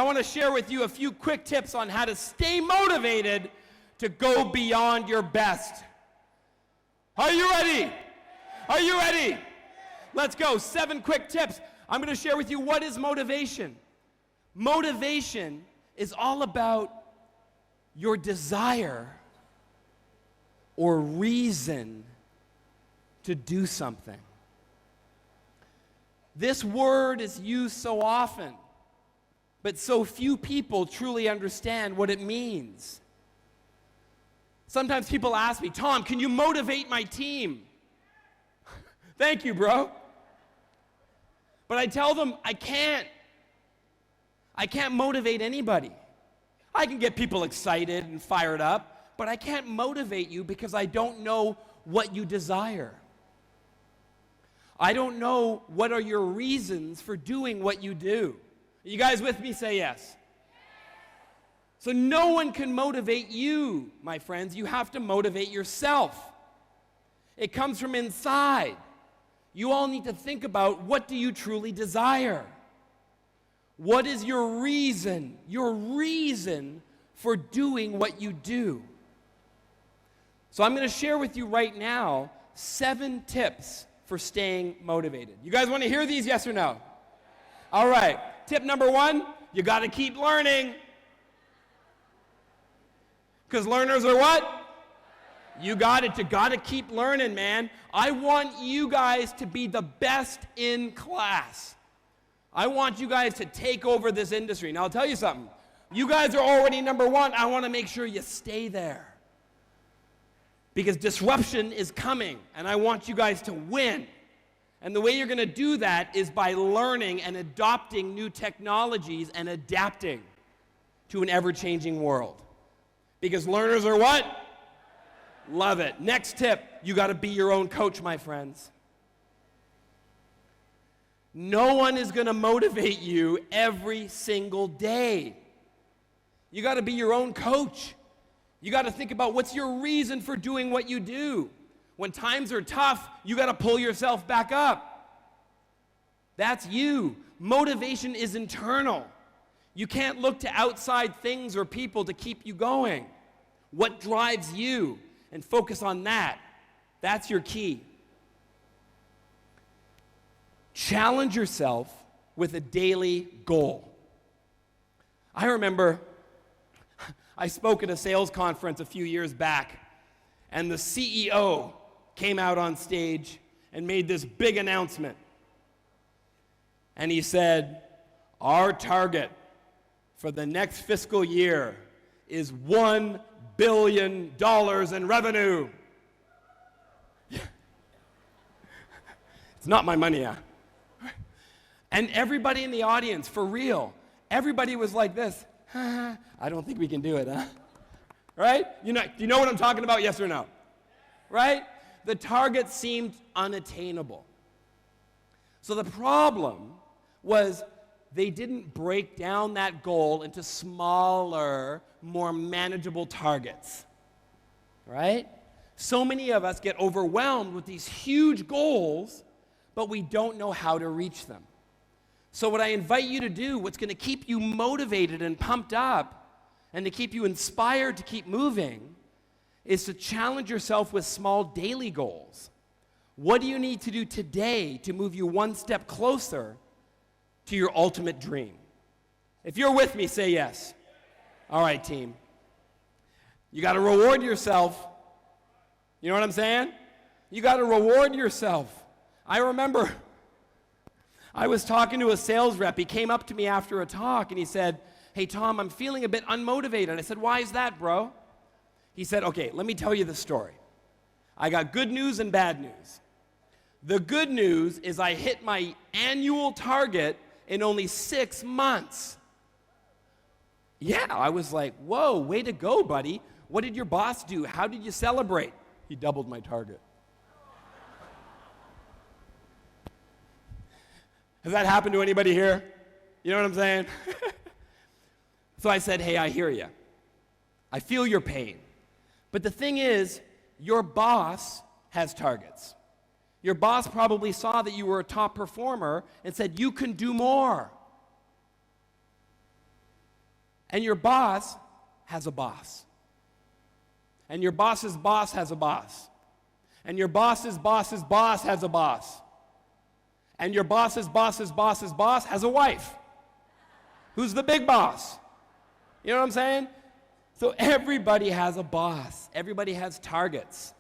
I want to share with you a few quick tips on how to stay motivated to go beyond your best. Are you ready? Are you ready? Let's go. 7 quick tips. I'm going to share with you what is motivation. Motivation is all about your desire or reason to do something. This word is used so often, but so few people truly understand what it means. Sometimes people ask me, Tom, can you motivate my team? Thank you, bro. But I tell them, I can't. I can't motivate anybody. I can get people excited and fired up, but I can't motivate you because I don't know what you desire. I don't know what are your reasons for doing what you do. You guys with me? Say yes. So no one can motivate you, my friends. You have to motivate yourself. It comes from inside. You all need to think about, what do you truly desire? What is your reason for doing what you do? So I'm going to share with you right now 7 tips for staying motivated. You guys want to hear these, yes or no? All right. Tip number 1, you got to keep learning. Because learners are what? You got it. You got to keep learning, man. I want you guys to be the best in class. I want you guys to take over this industry. Now, I'll tell you something. You guys are already number 1. I want to make sure you stay there. Because disruption is coming, and I want you guys to win. And the way you're going to do that is by learning and adopting new technologies and adapting to an ever-changing world. Because learners are what? Love it. Next tip, you got to be your own coach, my friends. No one is going to motivate you every single day. You got to be your own coach. You got to think about, what's your reason for doing what you do? When times are tough, you got to pull yourself back up. That's you. Motivation is internal. You can't look to outside things or people to keep you going. What drives you? And focus on that. That's your key. Challenge yourself with a daily goal. I remember I spoke at a sales conference a few years back, and the CEO came out on stage and made this big announcement. And he said, our target for the next fiscal year is $1 billion in revenue. It's not my money, yeah. And everybody in the audience, for real, everybody was like this. I don't think we can do it, huh? Right? Do you know what I'm talking about, yes or no? Right? The target seemed unattainable. So the problem was they didn't break down that goal into smaller, more manageable targets. Right? So many of us get overwhelmed with these huge goals, but we don't know how to reach them. So what I invite you to do, what's going to keep you motivated and pumped up, and to keep you inspired to keep moving, is to challenge yourself with small daily goals. What do you need to do today to move you one step closer to your ultimate dream? If you're with me, say yes. All right, team. You got to reward yourself. You know what I'm saying? You got to reward yourself. I remember I was talking to a sales rep. He came up to me after a talk and he said, hey, Tom, I'm feeling a bit unmotivated. I said, why is that, bro? He said, okay, let me tell you the story. I got good news and bad news. The good news is I hit my annual target in only 6 months. Yeah, I was like, whoa, way to go, buddy. What did your boss do? How did you celebrate? He doubled my target. Has that happened to anybody here? You know what I'm saying? So I said, hey, I hear you. I feel your pain. But the thing is, your boss has targets. Your boss probably saw that you were a top performer and said, you can do more. And your boss has a boss. And your boss's boss has a boss. And your boss's boss's boss has a boss. And your boss's boss's boss's boss has a wife. Who's the big boss? You know what I'm saying? So everybody has a boss. Everybody has targets.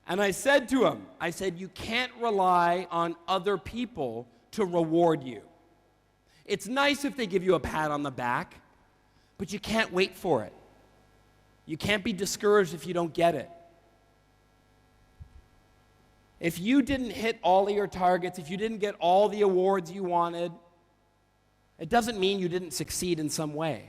And I said to him, I said, you can't rely on other people to reward you. It's nice if they give you a pat on the back, but you can't wait for it. You can't be discouraged if you don't get it. If you didn't hit all of your targets, if you didn't get all the awards you wanted, it doesn't mean you didn't succeed in some way.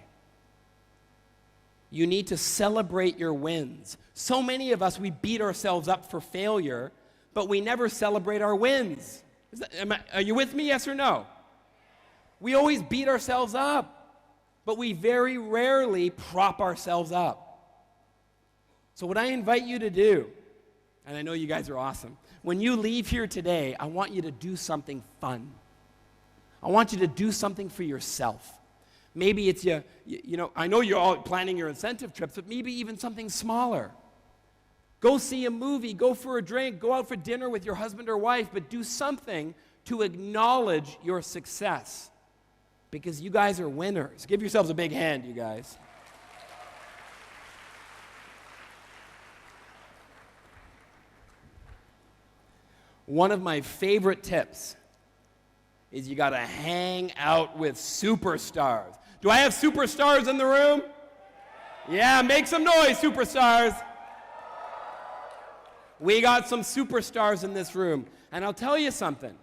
You need to celebrate your wins. So many of us, we beat ourselves up for failure, but we never celebrate our wins. Are you with me, yes or no? We always beat ourselves up, but we very rarely prop ourselves up. So what I invite you to do, and I know you guys are awesome, when you leave here today, I want you to do something fun. I want you to do something for yourself. Maybe it's you know, I know you're all planning your incentive trips, but maybe even something smaller. Go see a movie, go for a drink, go out for dinner with your husband or wife, but do something to acknowledge your success. Because you guys are winners. Give yourselves a big hand, you guys. One of my favorite tips is you got to hang out with superstars. Do I have superstars in the room? Yeah, make some noise, superstars. We got some superstars in this room. And I'll tell you something.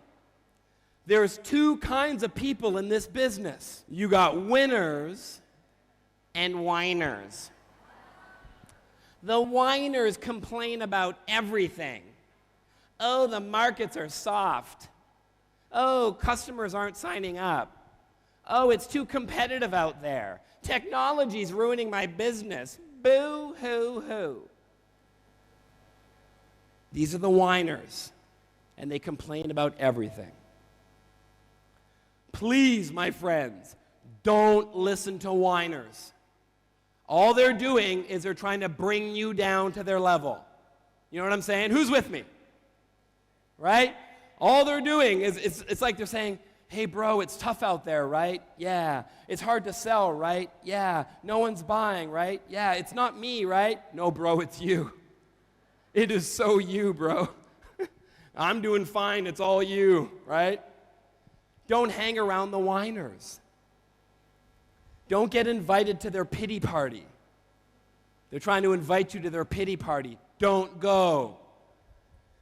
There's two kinds of people in this business. You got winners and whiners. The whiners complain about everything. Oh, the markets are soft. Oh, customers aren't signing up. Oh, it's too competitive out there. Technology's ruining my business. Boo, hoo, hoo. These are the whiners, and they complain about everything. Please, my friends, don't listen to whiners. All they're doing is they're trying to bring you down to their level. You know what I'm saying? Who's with me? Right? All they're doing is, it's like they're saying, hey, bro, it's tough out there, right? Yeah. It's hard to sell, right? Yeah. No one's buying, right? Yeah. It's not me, right? No, bro, it's you. It is so you, bro. I'm doing fine. It's all you, right? Don't hang around the whiners. Don't get invited to their pity party. They're trying to invite you to their pity party. Don't go.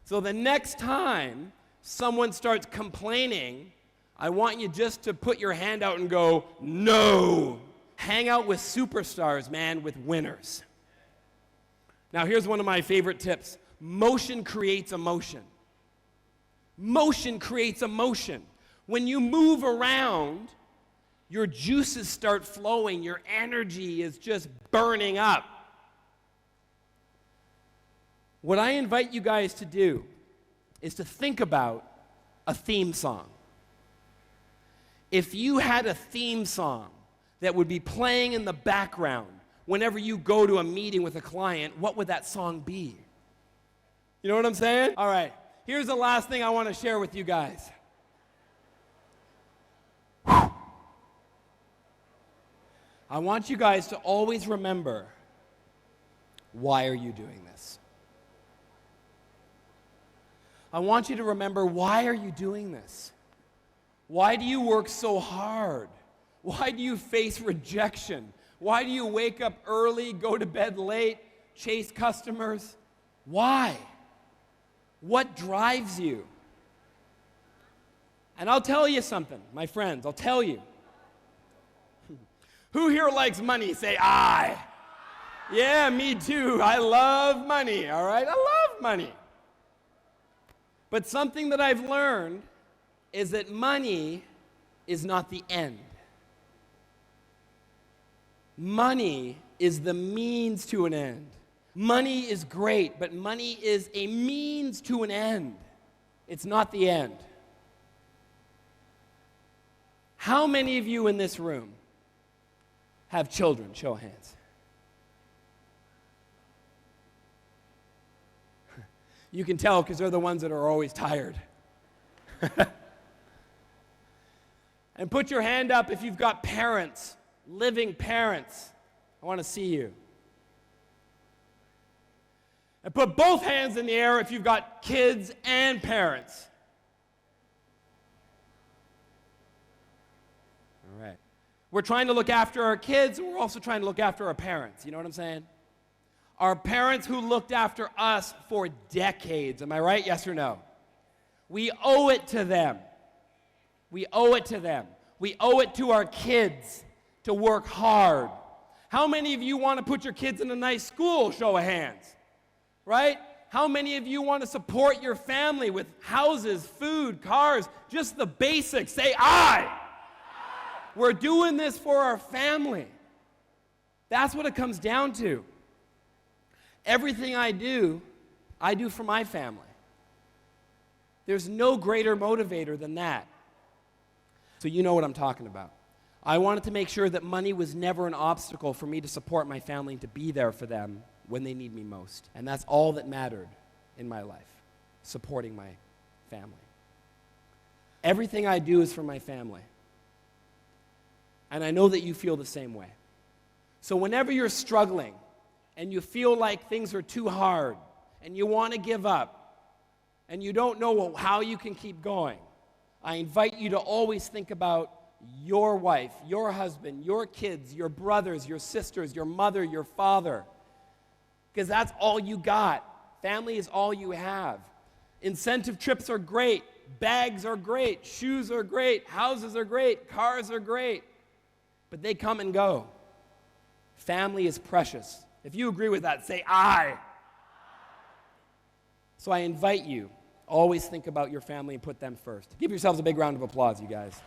So the next time someone starts complaining, I want you just to put your hand out and go, no. Hang out with superstars, man, with winners. Now here's one of my favorite tips. Motion creates emotion. Motion creates emotion. When you move around, your juices start flowing. Your energy is just burning up. What I invite you guys to do is to think about a theme song. If you had a theme song that would be playing in the background whenever you go to a meeting with a client, what would that song be? You know what I'm saying? All right, here's the last thing I want to share with you guys. I want you guys to always remember, why are you doing this? I want you to remember, why are you doing this? Why do you work so hard? Why do you face rejection? Why do you wake up early, go to bed late, chase customers? Why? What drives you? And I'll tell you something, my friends, I'll tell you. Who here likes money? Say, I. Yeah, me too. I love money, all right? I love money. But something that I've learned is that money is not the end. Money is the means to an end. Money is great, but money is a means to an end. It's not the end. How many of you in this room have children? Show of hands. You can tell because they're the ones that are always tired. And put your hand up if you've got parents, living parents. I want to see you. And put both hands in the air if you've got kids and parents. All right. We're trying to look after our kids, and we're also trying to look after our parents. You know what I'm saying? Our parents who looked after us for decades. Am I right? Yes or no? We owe it to them. We owe it to them. We owe it to our kids to work hard. How many of you want to put your kids in a nice school? Show of hands. Right? How many of you want to support your family with houses, food, cars, just the basics? Say, I. We're doing this for our family. That's what it comes down to. Everything I do for my family. There's no greater motivator than that. So you know what I'm talking about. I wanted to make sure that money was never an obstacle for me to support my family and to be there for them when they need me most. And that's all that mattered in my life, supporting my family. Everything I do is for my family. And I know that you feel the same way. So whenever you're struggling and you feel like things are too hard and you want to give up and you don't know how you can keep going, I invite you to always think about your wife, your husband, your kids, your brothers, your sisters, your mother, your father. Because that's all you got. Family is all you have. Incentive trips are great. Bags are great. Shoes are great. Houses are great. Cars are great. But they come and go. Family is precious. If you agree with that, say, I. So I invite you, always think about your family and put them first. Give yourselves a big round of applause, you guys.